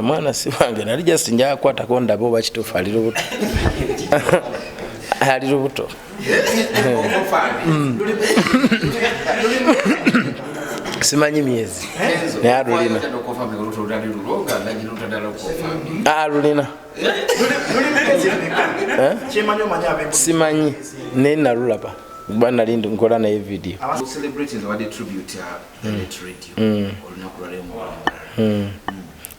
Mwana si wange nali just njaa kwata konda bo bakitufa ali lubuto. Ali lubuto. Simanyi miezi. Ne alulina. Alulina. Simanyi ne nalulapa. Bwana lindu nkola na video. Celebrating the tribute radio.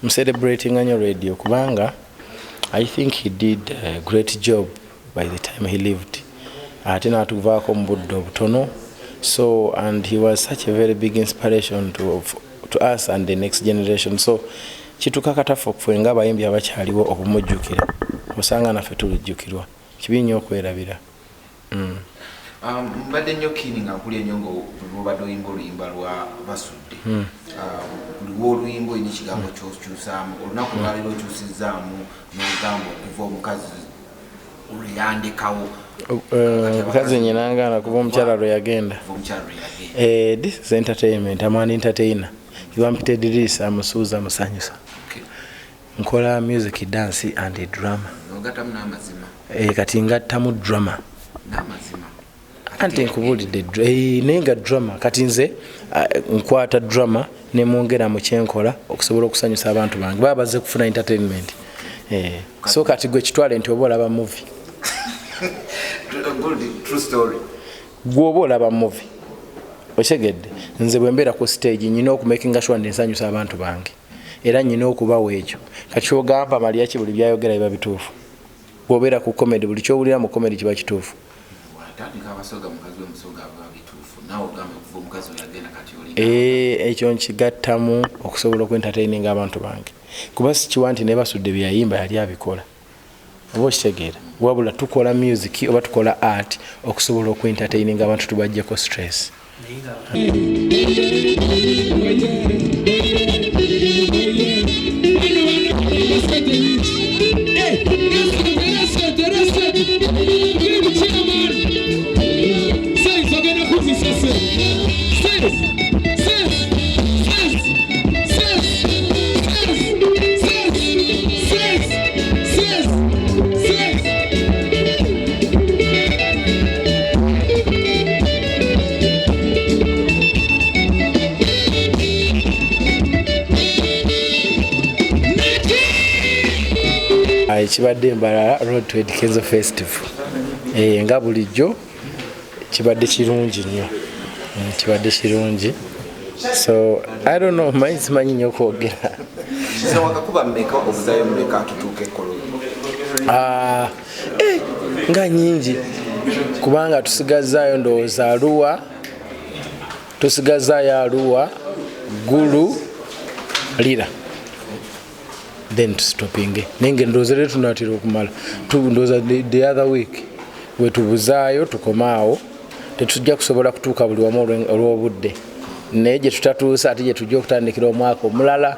I'm celebrating on your radio kubanga I think he did a great job by the time he lived. Atina tuvako mbuddo butono. So and he was such a very big inspiration to us and the next generation. So chitukakata fokwenga abayimbi abakyaliwo okumujjukira. Osanga nafe tulijjukirwa. Kibinyo okwerabira. Mbadde nnyo kini nga mpulya ennyo ng'obadde oyimba oluyimba lwa Basudde. Luwa oluyimba olina ekigambo ky'okyusaamu olunaku lwaleero okyusizzaamu n'olugambo okuva omukazi oluyandikawo. Omukazi nyinangana kuva omukyala lwe yagenda. This is entertainment. I'm an entertainer. You want me to release amusuuza musanyusa. Nkola music, dance and drama. Ogatamu n'amazima. Kati ngattamu drama. N'amazima. Ante nkubulidde nenga drama kati nze nkwata drama ne mwongera mu kyenkola okusobola okusanyusa abantu bange baba bazze kufuna entertainment. So kati gwe kitwale nti oba olaba movie. True story. Gwe oba olaba movie. Okyegedde nze bwe mbeera ku stage nyina okumakinga sure nsanyusa abantu bange era nyina okubawa ekyo kati kyogamba Maria ki buli byayogera biba bituufu. Bw'obeera ku comedy buli kyowulira mu comedy kiba kituufu. Ekyo nkigattamu okusobola okwentertaininga abantu bange kuba sikiwa nti ne Basudde byayimba yali abikola oba okitegeera wabula tukola music oba tukola art okusobola okwentertaininga abantu tubajjeko stress. Kibadde Mbarara Road to Eddy Kenzo Festival. Nga bulijjo kibadde kirungi nnyo. Kibadde kirungi. So I don't know simanyi nnyo kwogera. So wakakuba mmeka obuzayo mmeka tutuuke Kololo? Nga nyingi kubanga tusigazaayo ndowooza Arua, tusigazaayo Arua, Gulu, Lira. Then to stopping. Nenge ndowooza leero tunaatera okumala. Ndowooza the other week we tubuzaayo tukomaawo tetujja kusobola kutuuka buli wamu olw'obudde. Naye gye tutatuusa ate gye tujja okutandikira omwaka omulala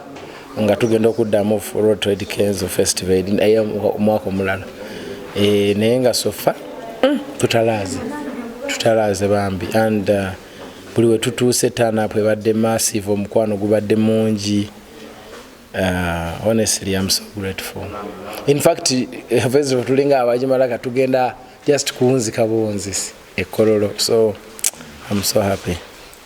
nga tugenda okuddamu Road to Eddy Kenzo Festival omwaka omulala. Naye nga sofa tutalaaze bambi and buli we tutuuse turn up ebadde massive omukwano gubadde mungi. Honestly, I'm so grateful. In fact, festival tulinga abajimalaka tugenda just kuunzika bonzisi Kololo. So I'm so happy.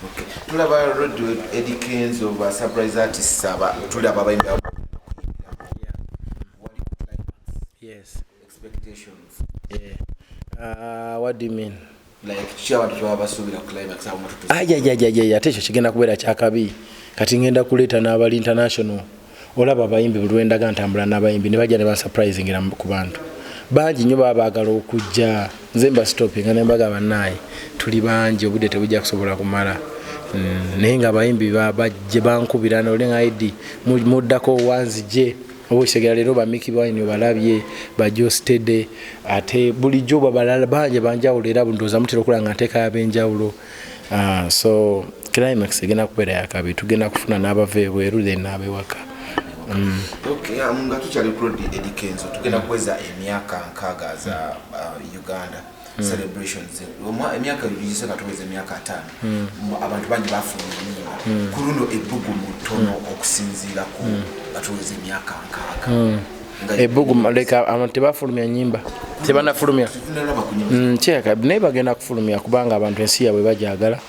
Okay. Tulaba Road to Eddy Kenzo of surprise artists tulaba bayimba. Yes. Expectations. Yeah. What do you mean? Like chawa tuwaba subira climax au matutu. Ate ekyo kigenda kubeera kyakabi. Kati ngenda kuleeta n'abali international. Olaba abayimbi bulwendaga ntambula n'abayimbi ne bajja ne ba surprisingira ku bantu bangi nnyo baba baagala okujja nze mba stopping nga ne mbaga bannaye tuli bangi obudde tebujja kusobola kumala naye nga abayimbi bajje bankubira n'olenga Eddy muddako wanzije oba okitegeera leero bamiki bawini balabye bajjo stede ate bulijjo babalala bangi banjawulo era ndowooza mutera okulaba nga nteeka ab'enjawulo. So climax egenda kubeera yakabi tugenda kufuna n'abava ebweru then n'abewaka. Okay, nga tukyali Road to Eddy Kenzo tugenda kuweza emyaka 6 za Uganda. celebrations emyaka ebiyise katuweze emyaka 5 abantu bangi bafulumya kuruno ebbugumu tono okusinziira ku batuweze emyaka 6 ebbugumu leka abantu tebafulumya nyimba tebanafulumya kyeka naye bagenda kufulumya kubanga abantu ensi yabwe bajagala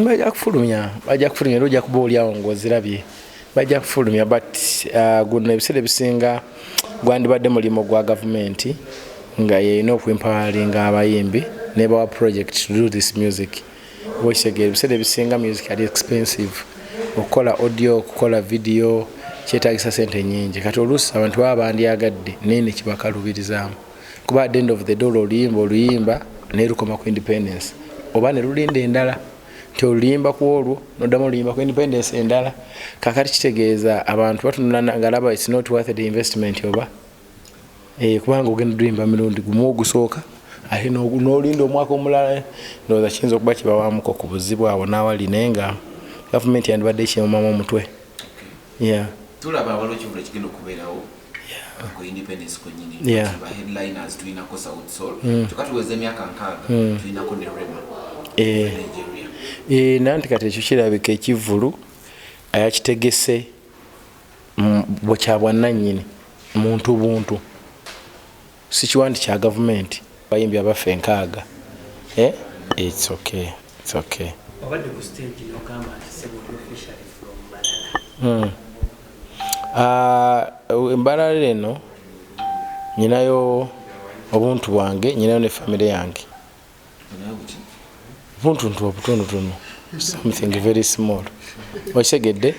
bajja kufulumya era ojja kuba oliawo ng'ozirabye bajja kufulumya but guno ebiseera ebisinga gwandibadde mulimo gwa gavumenti nga yeyina okwempawalinga abayimbi nebawa project to do this music bwekitegeera ebiseera ebisinga music ali expensive okukola audio okukola video kyetaagisa sente nyingi kati oluusi abantu baba bandyagadde naye nekibakalubirizaamu kuba at the end of the day oluyimba naye lukoma ku independence oba ne lulinda endala nti oluyimba ku olwo noddamu oluyimba ku independence endala kakati kitegeeza abantu batunula ngalaba it's not worth the investment oba kubanga ogenda luyimba mirundi gumu ogusooka ate n'olinda omwaka omulala ndowooza kiyinza okuba kibawaamuko ku buzibu abo n'awali naye nga gavumenti yandibadde ekimumamu omutwe tulaba waliwo ekivula kigenda okubeerawo ku independence kwennyini ba headliners tulinako South Soul kyokka tuweze emyaka 6 tulinako ne Rema Nigeria nanti kati ekyo kirabika ekivulu ayakitegese bwekyabwannannyini muntu buntu si kiwandi kya gavumenti bayimbi abaffe 6 it's okay obadde ku stage n'ogamba nti sebuti officially from Mbarara Mbarara eno nyinayo obuntu bwange nyinayo ne family yange buntu obutonotono something very small okitegedde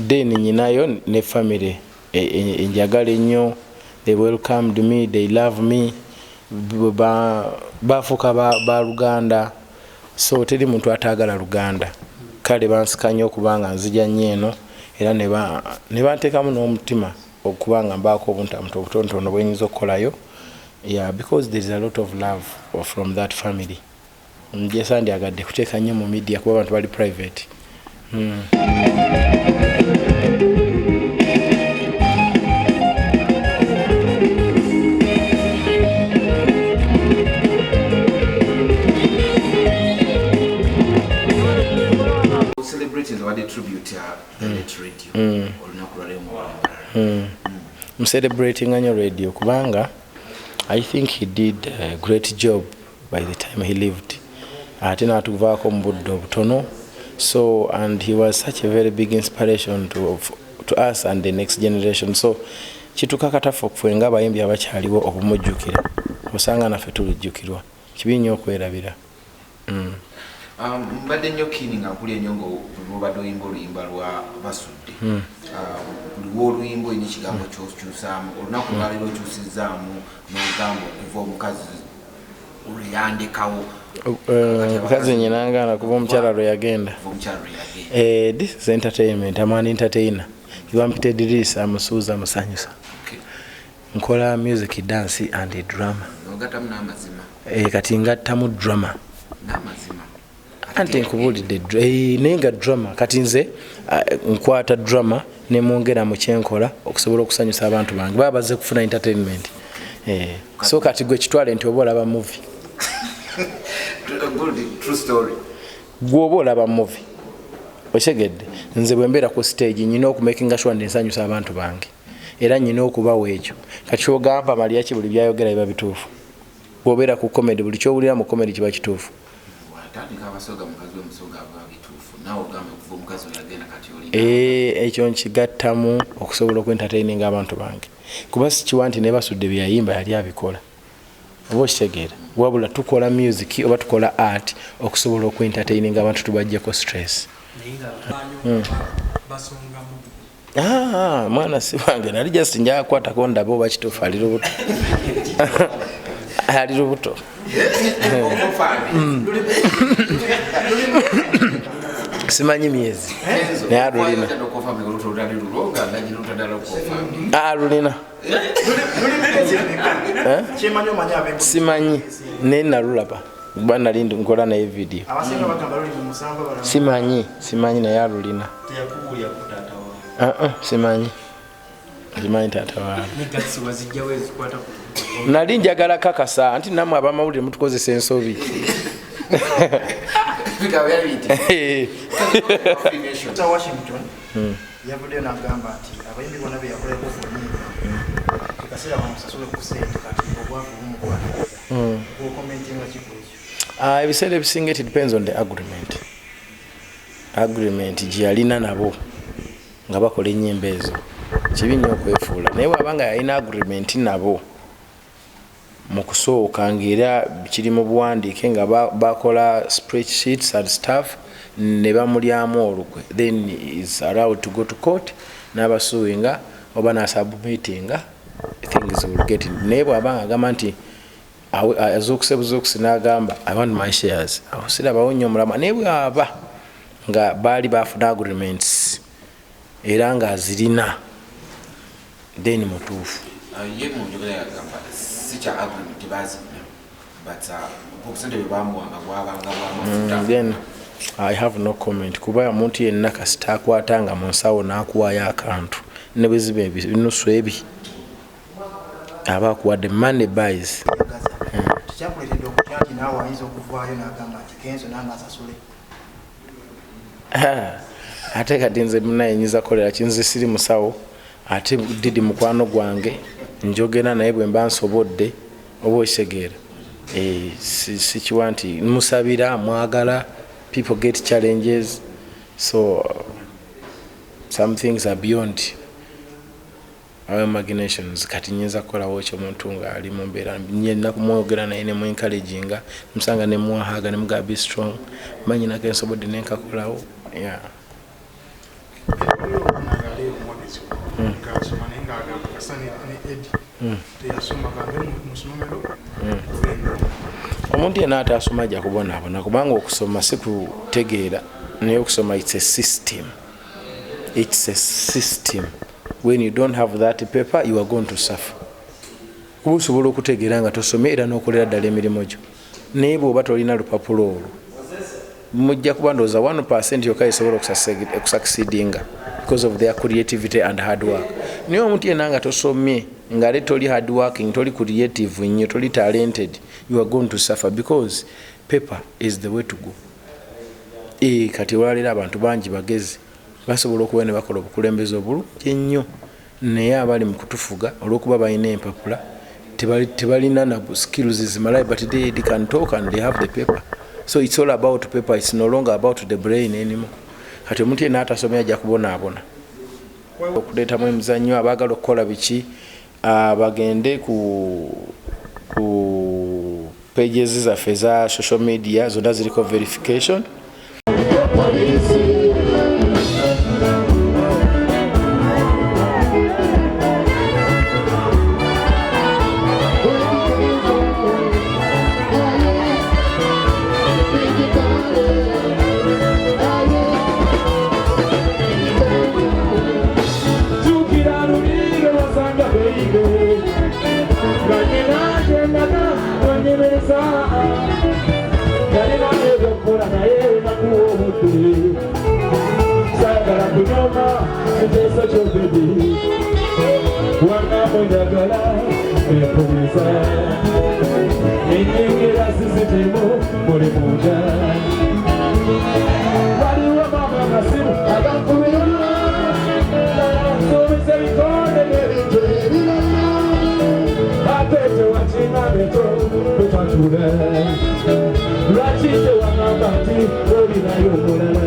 then nyinayo ne family enjagala ennyo they welcomed me they love me bafuuka ba Luganda so teri muntu ataagala Luganda kale bansikanye okubanga nzija nnyo eno era ne banteekamu n'omutima okubanga mbaako obuntu obutonotono bwenyinza okukolayo because there is a lot of love from that family njesandyagadde kuteeka nnyo mu media kuba abantu bali private celebrities what tribute radio olunaku lwaleero mu celebrating anyo radio kubanga I think he did a great job by the time he lived ate natuvaako mu budde obutono so and he was such a very big inspiration to us and the next generation so kitukakatafu okuffe nga abayimbi abakyaliwo okumujjukira osanga naffe tulijjukirwa kibi nnyo okwerabira mbadde nnyo kini nga mpulya ennyo ng'obadde oyimba oluyimba lwa Basudde buliwo oluyimba olina ekigambo ky'okyusaamu olunaku lwaleero okyusizzaamu n'ogamba okuva omukazi olweyandekawo omukazi nyinangana kuba omukyala lwe yagenda this is entertainment I'm an entertainer kibampita Idris amusuuza musanyusa nkola music dance and drama ogatamu n'amazima kati ngattamu drama n'amazima anti nkubulidde naye nga drama kati nze nkwata drama ne mwongera mu kyenkola okusobola okusanyusa abantu bange baba bazze kufuna entertainment so kati gwe kitwale nti oba olaba movie true story gwoba olaba movie okitegedde nze bwe mbeera ku stage nyina okumakinga sure nsanyusa abantu bange era nyina okubawa ekyo kati kyogamba Mariaki buli byayogera biba bituufu bw'obeera ku comedy buli kyowulira mu comedy kiba kituufu ekyo nkigattamu okusobola okwentertaininga abantu bange kuba sikiwa nti ne Basudde byayimba yali abikola oba okitegeera wabula tukola music oba tukola art okusobola okwentertaininga abantu tubajjeko stress mwana si wange nali just njaga kukwatako ndaba oba kituufu ali lubuto ali lubuto simanyi myezi naye alulina alulina simanyi naye nalulaba kuba nali nkola naye video simanyi naye alulina simanyi zimanyi taata wange Negasi wazijjawo ezikwata ku nali njagala kakasa anti nammwe abamawulire mutukozesa ensobi Washington yavuddeyo n'agamba nti abayimbi bonna be yakoleko kunyimba akaseera bamusasule ku ssente kati obwavu bumukwatiriza okukomentinga kikulu ebiseera ebisinga it depends on the agreement gye yalina nabo nga bakola ennyimba ezo kibi nnyo okwefuula naye bwabanga yalina agreement nabo mu kusooka ng'era kiri mu buwandiike nga bakola spreadsheets and stuff ne bamulyamu olukwe then is allowed to go to court n'abasuwinga oba n'asubmitinga things will get in. Naye bw'abanga agamba nti azuukusebuzuukusi n'agamba I want my shares awo sirabawo nnyo omulama naye bw'aba nga baali bafuna agreements era ng'azirina then mutuufu ye mu njogera yagamba si kya agreement bazina but obusente bwe bamuwanga bwabanga bwamafuta then I have no comment kuba omuntu yenna kasita akwatanga mu nsawo n'akuwayo akantu ne bwe ziba ebinusu ebi aba akuwadde money buys kyakuleetedde okutya nti naawe ayinza okuvaayo n'agamba nti Kenzo nange asasule ate kati nze munayenyiza kolera kinze siri musawo ate didi mukwano gwange njogera naye bwe mba nsobodde oba okitegeera sikiwa nti musabira mwagala people get challenges so some things are beyond our imaginations kati nyinza kukolawo ekyo omuntu nga ali mu mbeera nyina kumwogera naye ne mu encouraginga musanga ne muwahaga ne muga be strong manyi nake nsobodde nenkakolawo yeah omuntu yenna ate asoma ajja kubonaabona kubanga okusoma si kutegeera naye okusoma it's a system when you don't have that paper you are going to suffer kuba osobola okutegeera nga tosomye era n'okolera ddala emirimu gyo naye bw'oba tolina lupapula olwo mujja kuba ndowooza 1% yokka esobola okusucceedinga because of their creativity and hard work naye omuntu yenna nga tosomye nga ate toli hard working toli creative nnyo toli talented you are going to suffer because paper is the way to go kati olwaleero abantu bangi bagezi basobola okuba ne bakola obukulembeze obulungi ennyo naye abali mu kutufuga olw'okuba balina empapula tebalina na skills zimalayo but they can talk and they have the paper so it's all about paper it's no longer about the brain anymore kati omuntu yenna atasomye ajja kubonaabona okuleetamu emizannyo abaagala okukola biki bagende ku pages zaffe za social media zonna ziriko verification Lwaki tewagamba nti olinayo omulala